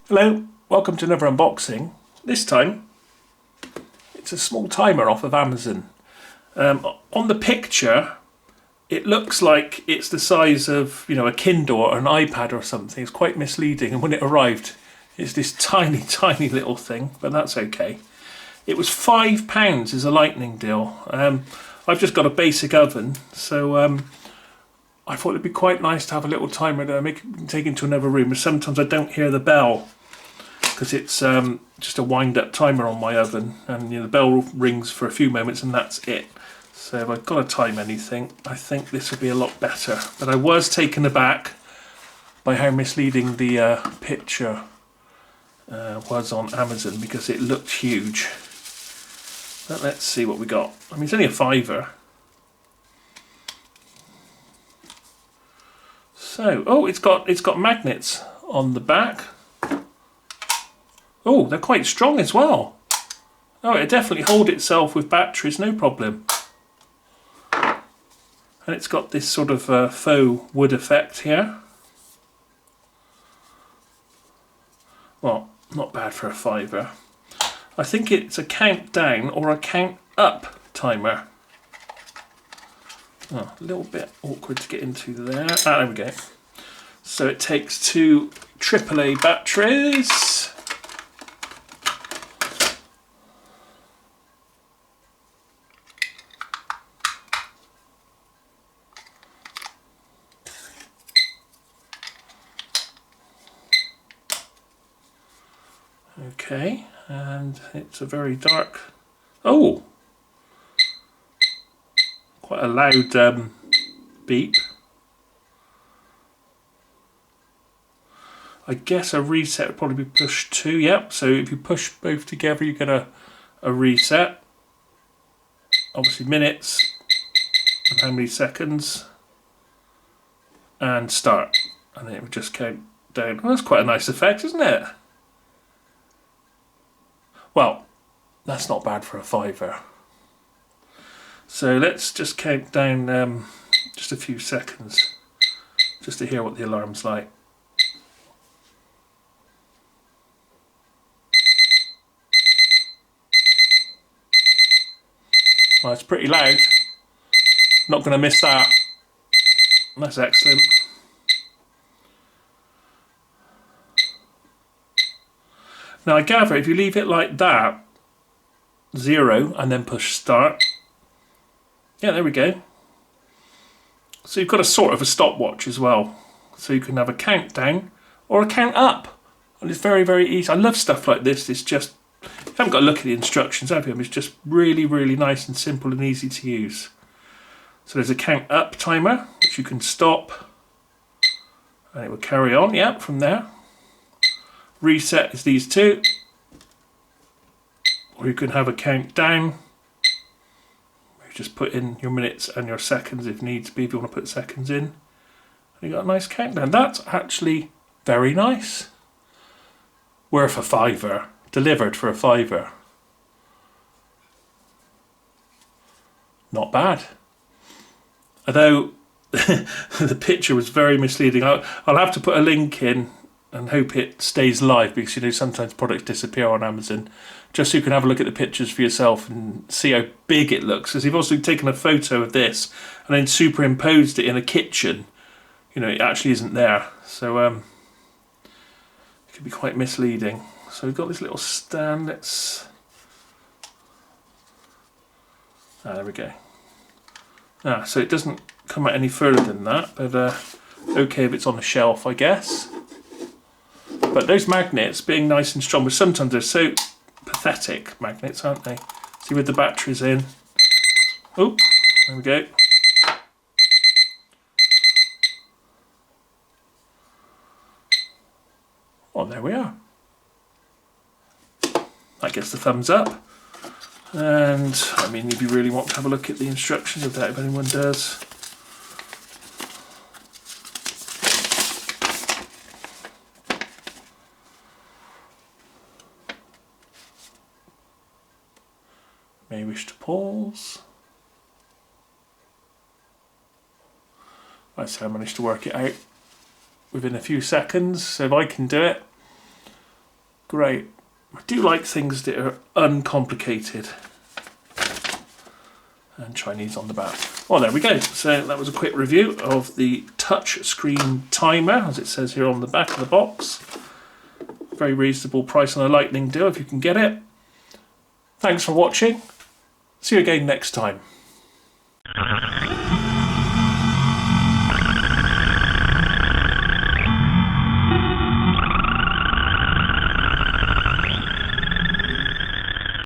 Hello, welcome to another unboxing. This time it's a small timer off of Amazon. On the picture it looks like it's the size of, a Kindle or an iPad or something. It's quite misleading, and when it arrived it's this tiny little thing, but that's okay. It was £5 as a lightning deal. I've just got a basic oven, so I thought it'd be quite nice to have a little timer that I can take into another room. Sometimes I don't hear the bell because it's just a wind-up timer on my oven, and the bell rings for a few moments and that's it. So if I've got to time anything, I think this will be a lot better. But I was taken aback by how misleading the picture was on Amazon, because it looked huge. But let's see what we got. I mean, it's only a £5. So, oh, it's got magnets on the back. Oh, they're quite strong as well. Oh, it definitely hold itself with batteries, no problem. And it's got this sort of faux wood effect here. Well, not bad for a £5. I think it's a countdown or a count up timer. Oh, a little bit awkward to get into there. Ah, there we go. So it takes two AAA batteries. Okay, and it's a very dark, oh, quite a loud beep. I guess a reset would probably be push 2, yep, so if you push both together you get a reset. Obviously minutes, and how many seconds, and start, and then it would just count down. Well, that's quite a nice effect, isn't it? Well, that's not bad for a £5. So let's just count down just a few seconds, just to hear what the alarm's like. Well, it's pretty loud. Not going to miss that. That's excellent. Now I gather if you leave it like that, 0, and then push start, yeah, there we go. So you've got a sort of a stopwatch as well. So you can have a countdown or a count up. And it's very easy. I love stuff like this. It's just, you haven't got to look at the instructions, have you? It's just really nice and simple and easy to use. So there's a count up timer, which you can stop, and it will carry on, yeah, from there. Reset is these two. Or you can have a countdown. You just put in your minutes and your seconds if needs be, if you want to put seconds in. And you got a nice countdown. That's actually very nice. Worth a £5. Delivered for a £5. Not bad. Although the picture was very misleading. I'll have to put a link in and hope it stays live, because sometimes products disappear on Amazon, just so you can have a look at the pictures for yourself and see how big it looks. Because you've also taken a photo of this and then superimposed it in a kitchen, it actually isn't there, so it could be quite misleading. So we've got this little stand. There we go. So it doesn't come out any further than that, but okay if it's on the shelf, I guess. But those magnets being nice and strong, but sometimes they're so pathetic, magnets, aren't they? See, with the batteries in. Oh, there we go. Oh, there we are. That gets the thumbs up. And, I mean, if you really want to have a look at the instructions of that, if anyone does. May wish to pause. I managed to work it out within a few seconds, so if I can do it, Great. I do like things that are uncomplicated. And Chinese on the back. Well, there we go. So that was a quick review of the touch screen timer, as it says here on the back of the box. Very reasonable price on a lightning deal if you can get it. Thanks for watching. See you again next time.